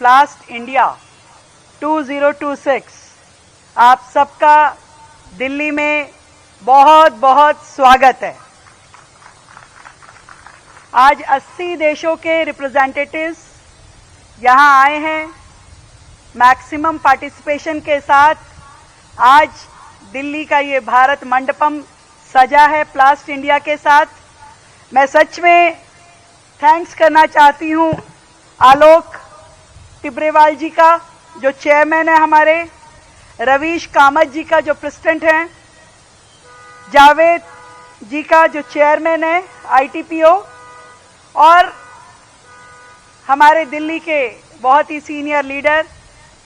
प्लास्ट India 2026 आप सबका दिल्ली में बहुत बहुत स्वागत है। आज 80 देशों के रिप्रेजेंटेटिव्स यहाँ आए हैं। मैक्सिमम पार्टिसिपेशन के साथ आज दिल्ली का ये भारत मंडपम सजा है प्लास्ट इंडिया के साथ। मैं सच में थैंक्स करना चाहती हूँ आलोक टिब्रेवाल जी का जो चेयरमैन है हमारे, रवीश कामत जी का जो प्रेसिडेंट हैं, जावेद जी का जो चेयरमैन है ITPO, और हमारे दिल्ली के बहुत ही सीनियर लीडर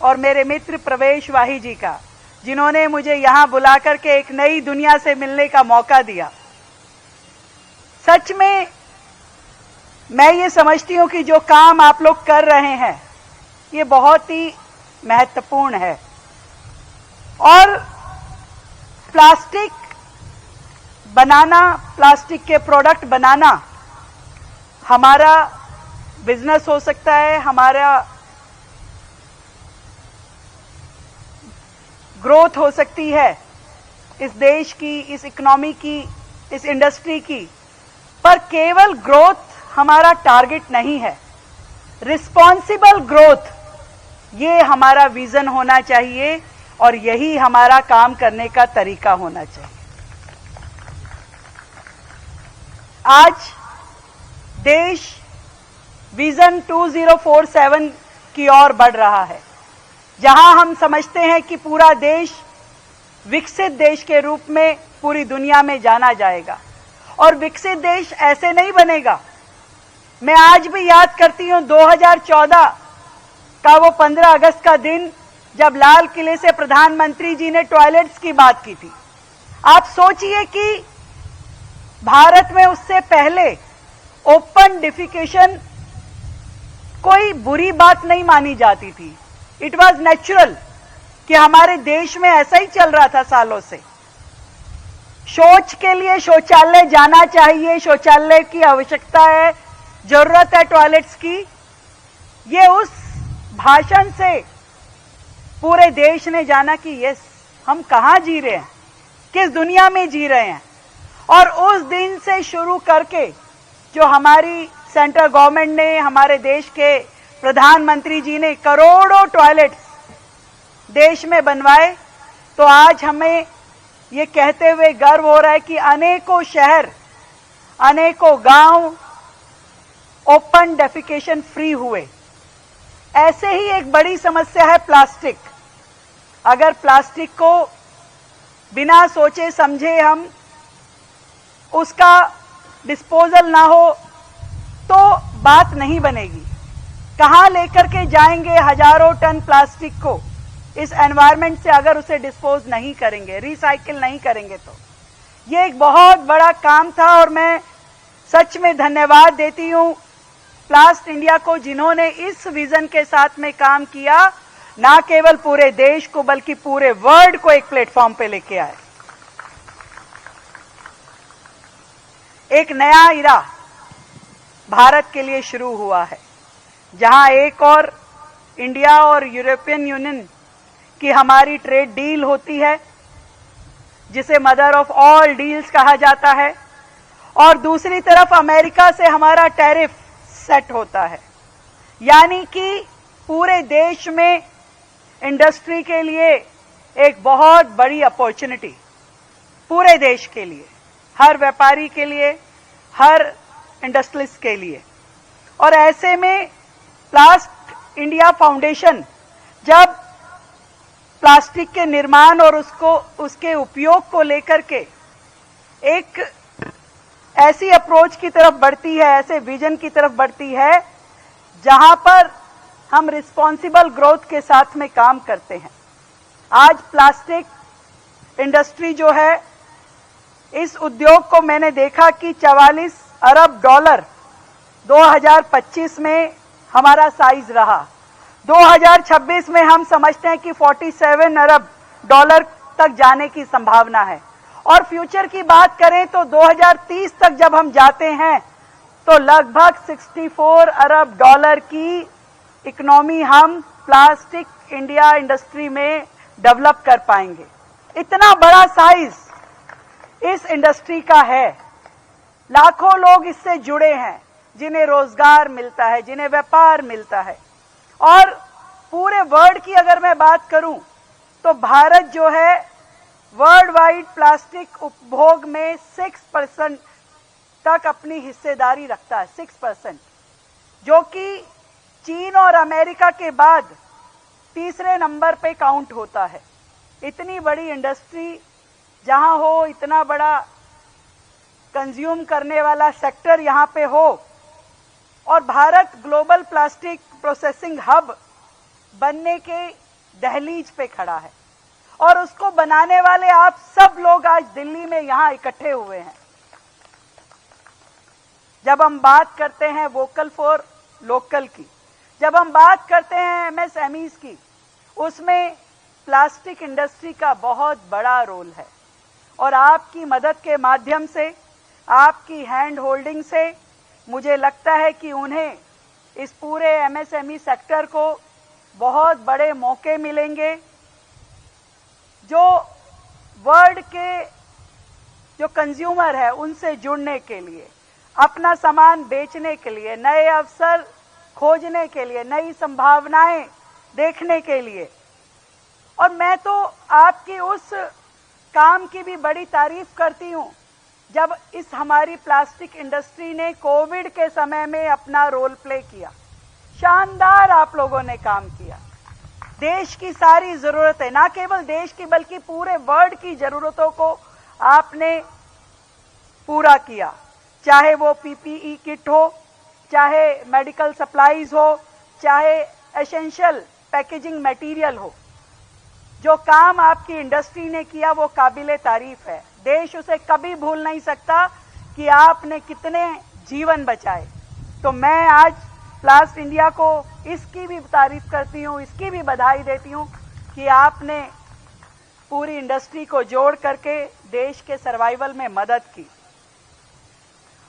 और मेरे मित्र प्रवेश वाही जी का, जिन्होंने मुझे यहाँ बुलाकर के एक नई दुनिया से मिलने का मौका दिया। सच में मैं ये समझती हूँ कि जो काम आप लोग कर रहे हैं ये बहुत ही महत्वपूर्ण है। और प्लास्टिक बनाना, प्लास्टिक के प्रोडक्ट बनाना हमारा बिजनेस हो सकता है, हमारा ग्रोथ हो सकती है इस देश की, इस इकोनॉमी की, इस इंडस्ट्री की, पर केवल ग्रोथ हमारा टारगेट नहीं है। रिस्पॉन्सिबल ग्रोथ ये हमारा विजन होना चाहिए और यही हमारा काम करने का तरीका होना चाहिए। आज देश विजन 2047 की ओर बढ़ रहा है, जहां हम समझते हैं कि पूरा देश विकसित देश के रूप में पूरी दुनिया में जाना जाएगा। और विकसित देश ऐसे नहीं बनेगा। मैं आज भी याद करती हूं 2014 का वो 15 अगस्त का दिन जब लाल किले से प्रधानमंत्री जी ने टॉयलेट्स की बात की थी। आप सोचिए कि भारत में उससे पहले ओपन डिफिकेशन कोई बुरी बात नहीं मानी जाती थी। इट वॉज नेचुरल कि हमारे देश में ऐसा ही चल रहा था सालों से। शौच के लिए शौचालय जाना चाहिए, शौचालय की आवश्यकता है, जरूरत है टॉयलेट्स की। ये उस भाषण से पूरे देश ने जाना कि यस, हम कहां जी रहे हैं, किस दुनिया में जी रहे हैं। और उस दिन से शुरू करके जो हमारी सेंट्रल गवर्नमेंट ने, हमारे देश के प्रधानमंत्री जी ने करोड़ों टॉयलेट्स देश में बनवाए, तो आज हमें ये कहते हुए गर्व हो रहा है कि अनेकों शहर, अनेकों गांव ओपन डेफिकेशन फ्री हुए। ऐसे ही एक बड़ी समस्या है प्लास्टिक। अगर प्लास्टिक को बिना सोचे समझे हम उसका डिस्पोजल ना हो तो बात नहीं बनेगी। कहां लेकर के जाएंगे हजारों टन प्लास्टिक को इस एनवायरनमेंट से अगर उसे डिस्पोज नहीं करेंगे, रिसाइकिल नहीं करेंगे तो। ये एक बहुत बड़ा काम था और मैं सच में धन्यवाद देती हूं प्लास्ट इंडिया को, जिन्होंने इस विजन के साथ में काम किया, ना केवल पूरे देश को बल्कि पूरे वर्ल्ड को एक प्लेटफॉर्म पे लेके आए। एक नया इरा भारत के लिए शुरू हुआ है, जहां एक और इंडिया और यूरोपियन यूनियन की हमारी ट्रेड डील होती है, जिसे मदर ऑफ ऑल डील्स कहा जाता है, और दूसरी तरफ अमेरिका से हमारा टैरिफ सेट होता है। यानी कि पूरे देश में इंडस्ट्री के लिए एक बहुत बड़ी अपॉर्चुनिटी, पूरे देश के लिए, हर व्यापारी के लिए, हर इंडस्ट्रियलिस्ट के लिए। और ऐसे में प्लास्ट इंडिया फाउंडेशन जब प्लास्टिक के निर्माण और उसके उपयोग को लेकर के एक ऐसी अप्रोच की तरफ बढ़ती है, ऐसे विजन की तरफ बढ़ती है, जहां पर हम रिस्पॉन्सिबल ग्रोथ के साथ में काम करते हैं। आज प्लास्टिक इंडस्ट्री जो है, इस उद्योग को मैंने देखा कि 44 अरब डॉलर 2025 में हमारा साइज रहा। 2026 में हम समझते हैं कि 47 अरब डॉलर तक जाने की संभावना है। और फ्यूचर की बात करें तो 2030 तक जब हम जाते हैं तो लगभग 64 अरब डॉलर की इकोनॉमी हम प्लास्टिक इंडिया इंडस्ट्री में डेवलप कर पाएंगे। इतना बड़ा साइज इस इंडस्ट्री का है, लाखों लोग इससे जुड़े हैं, जिन्हें रोजगार मिलता है, जिन्हें व्यापार मिलता है। और पूरे वर्ल्ड की अगर मैं बात करूं तो भारत जो है वर्ल्ड वाइड प्लास्टिक उपभोग में 6% तक अपनी हिस्सेदारी रखता है, 6%, जो कि चीन और अमेरिका के बाद तीसरे नंबर पे काउंट होता है। इतनी बड़ी इंडस्ट्री जहां हो, इतना बड़ा कंज्यूम करने वाला सेक्टर यहां पे हो, और Bharat global plastic processing hub बनने के दहलीज पे खड़ा है। और उसको बनाने वाले आप सब लोग आज दिल्ली में यहां इकट्ठे हुए हैं। जब हम बात करते हैं वोकल फॉर लोकल की, जब हम बात करते हैं एमएसएमईज की, उसमें प्लास्टिक इंडस्ट्री का बहुत बड़ा रोल है। और आपकी मदद के माध्यम से, आपकी हैंड होल्डिंग से मुझे लगता है कि उन्हें, इस पूरे एमएसएमई सेक्टर को बहुत बड़े मौके मिलेंगे, जो वर्ल्ड के जो कंज्यूमर है उनसे जुड़ने के लिए, अपना सामान बेचने के लिए, नए अवसर खोजने के लिए, नई संभावनाएं देखने के लिए। और मैं तो आपकी उस काम की भी बड़ी तारीफ करती हूं, जब इस हमारी प्लास्टिक इंडस्ट्री ने कोविड के समय में अपना रोल प्ले किया। शानदार आप लोगों ने काम किया। देश की सारी जरूरतें, ना केवल देश की बल्कि पूरे वर्ल्ड की जरूरतों को आपने पूरा किया, चाहे वो पीपीई किट हो, चाहे मेडिकल सप्लाईज हो, चाहे एसेंशियल पैकेजिंग मटेरियल हो। जो काम आपकी इंडस्ट्री ने किया वो काबिले तारीफ है। देश उसे कभी भूल नहीं सकता कि आपने कितने जीवन बचाए। तो मैं आज प्लास्ट इंडिया को इसकी भी तारीफ करती हूँ, इसकी भी बधाई देती हूँ कि आपने पूरी इंडस्ट्री को जोड़ करके देश के सर्वाइवल में मदद की।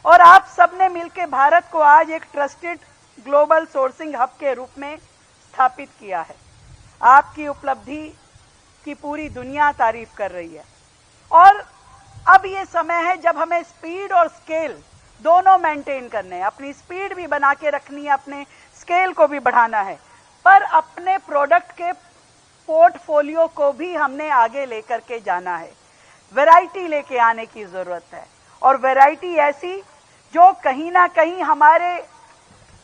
और आप सबने मिलकर भारत को आज एक ट्रस्टेड ग्लोबल सोर्सिंग हब के रूप में स्थापित किया है। आपकी उपलब्धि की पूरी दुनिया तारीफ कर रही है। और अब ये समय है जब हमें स्पीड और स्केल दोनों मेंटेन करने हैं। अपनी स्पीड भी बना के रखनी है, अपने स्केल को भी बढ़ाना है, पर अपने प्रोडक्ट के पोर्टफोलियो को भी हमने आगे लेकर के जाना है। वैरायटी लेके आने की जरूरत है, और वैरायटी ऐसी जो कहीं ना कहीं हमारे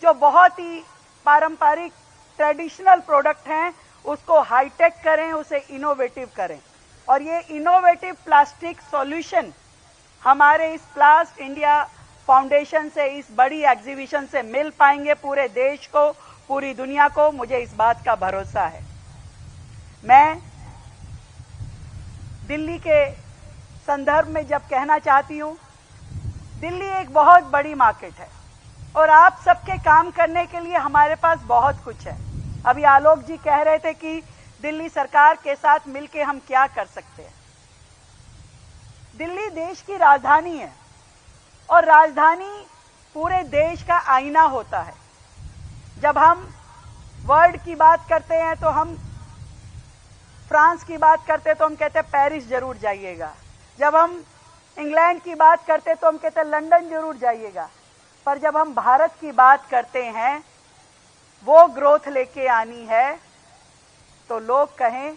जो बहुत ही पारंपरिक ट्रेडिशनल प्रोडक्ट हैं उसको हाईटेक करें, उसे इनोवेटिव करें। और ये इनोवेटिव प्लास्टिक सॉल्यूशन हमारे इस प्लास्ट इंडिया फाउंडेशन से, इस बड़ी एग्जीबिशन से मिल पाएंगे पूरे देश को, पूरी दुनिया को। मुझे इस बात का भरोसा है। मैं दिल्ली के संदर्भ में जब कहना चाहती हूं, दिल्ली एक बहुत बड़ी मार्केट है और आप सबके काम करने के लिए हमारे पास बहुत कुछ है। अभी आलोक जी कह रहे थे कि दिल्ली सरकार के साथ मिलकर हम क्या कर सकते हैं। दिल्ली देश की राजधानी है और राजधानी पूरे देश का आईना होता है। जब हम वर्ल्ड की बात करते हैं तो हम फ्रांस की बात करते हैं तो हम कहते हैं पेरिस जरूर जाइएगा। जब हम इंग्लैंड की बात करते हैं तो हम कहते हैं लंदन जरूर जाइएगा। पर जब हम भारत की बात करते हैं, वो ग्रोथ लेके आनी है, तो लोग कहें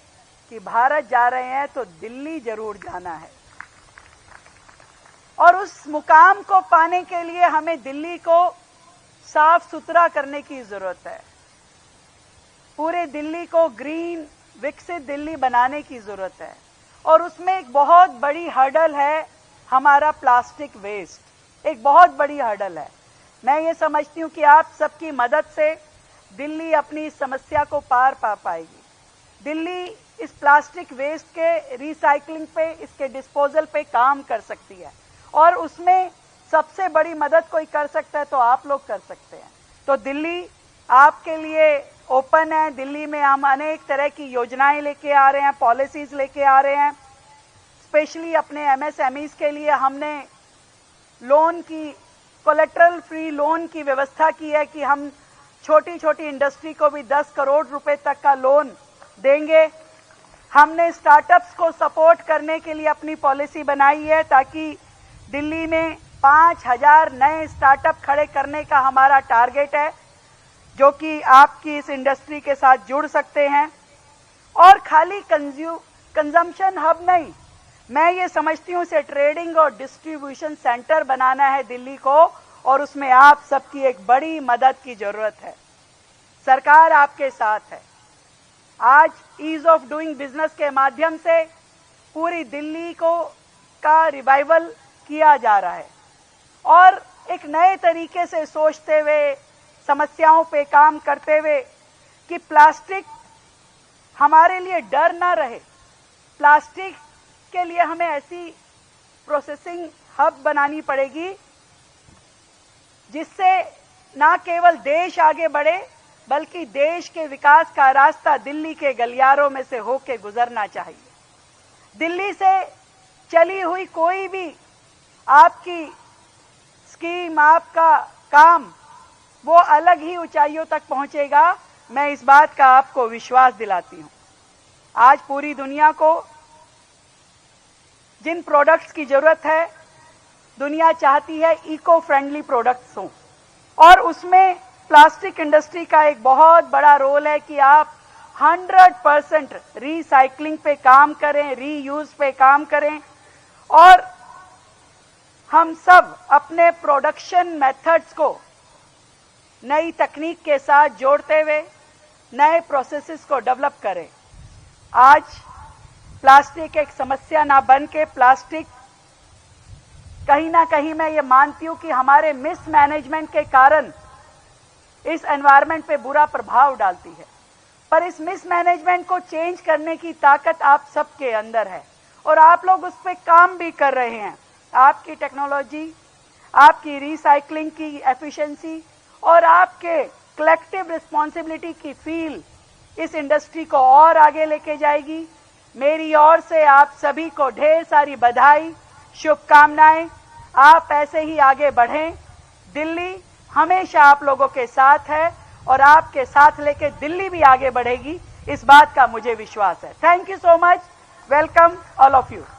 कि भारत जा रहे हैं तो दिल्ली जरूर जाना है। और उस मुकाम को पाने के लिए हमें दिल्ली को साफ सुथरा करने की जरूरत है। पूरे दिल्ली को ग्रीन विकसित दिल्ली बनाने की जरूरत है। और उसमें एक बहुत बड़ी हर्डल है हमारा प्लास्टिक वेस्ट, एक बहुत बड़ी हर्डल है। मैं ये समझती हूँ कि आप सबकी मदद से दिल्ली अपनी इस समस्या को पार पा पाएगी। दिल्ली इस प्लास्टिक वेस्ट के रिसाइकलिंग पे, इसके डिस्पोजल पे काम कर सकती है। और उसमें सबसे बड़ी मदद कोई कर सकता है तो आप लोग कर सकते हैं। तो दिल्ली आपके लिए ओपन है। दिल्ली में हम अनेक तरह की योजनाएं लेके आ रहे हैं, पॉलिसीज लेके आ रहे हैं। स्पेशली अपने एमएसएमईज के लिए हमने लोन की, कोलेटरल फ्री लोन की व्यवस्था की है कि हम छोटी छोटी इंडस्ट्री को भी 10 करोड़ रुपए तक का लोन देंगे। हमने स्टार्टअप्स को सपोर्ट करने के लिए अपनी पॉलिसी बनाई है ताकि दिल्ली में 5000 नए स्टार्टअप खड़े करने का हमारा टारगेट है, जो कि आपकी इस इंडस्ट्री के साथ जुड़ सकते हैं। और खाली कंजम्पशन हब नहीं, मैं ये समझती हूँ इसे ट्रेडिंग और डिस्ट्रीब्यूशन सेंटर बनाना है दिल्ली को, और उसमें आप सबकी एक बड़ी मदद की जरूरत है। सरकार आपके साथ है। आज ईज ऑफ डूइंग बिजनेस के माध्यम से पूरी दिल्ली का रिवाइवल किया जा रहा है और एक नए तरीके से सोचते हुए, समस्याओं पे काम करते हुए कि प्लास्टिक हमारे लिए डर ना रहे। प्लास्टिक के लिए हमें ऐसी प्रोसेसिंग हब बनानी पड़ेगी जिससे ना केवल देश आगे बढ़े बल्कि देश के विकास का रास्ता दिल्ली के गलियारों में से होके गुजरना चाहिए। दिल्ली से चली हुई कोई भी आपकी स्कीम, आपका काम, वो अलग ही ऊंचाइयों तक पहुंचेगा। मैं इस बात का आपको विश्वास दिलाती हूं। आज पूरी दुनिया को जिन प्रोडक्ट्स की जरूरत है, दुनिया चाहती है इको फ्रेंडली प्रोडक्ट्स हों, और उसमें प्लास्टिक इंडस्ट्री का एक बहुत बड़ा रोल है कि आप 100% रिसाइकलिंग पे काम करें, रीयूज पे काम करें, और हम सब अपने प्रोडक्शन मेथड्स को नई तकनीक के साथ जोड़ते हुए नए प्रोसेसेस को डेवलप करें। आज प्लास्टिक एक समस्या ना बन के, प्लास्टिक कहीं ना कहीं मैं ये मानती हूं कि हमारे मिसमैनेजमेंट के कारण इस एनवायरनमेंट पे बुरा प्रभाव डालती है, पर इस मिसमैनेजमेंट को चेंज करने की ताकत आप सबके अंदर है और आप लोग उस पर काम भी कर रहे हैं। आपकी टेक्नोलॉजी, आपकी रिसाइकलिंग की एफिशिएंसी और आपके कलेक्टिव रिस्पॉन्सिबिलिटी की फील इस इंडस्ट्री को और आगे लेके जाएगी। मेरी ओर से आप सभी को ढेर सारी बधाई, शुभकामनाएं। आप ऐसे ही आगे बढ़ें। दिल्ली हमेशा आप लोगों के साथ है और आपके साथ लेके दिल्ली भी आगे बढ़ेगी, इस बात का मुझे विश्वास है। Thank you so much. Welcome all of you.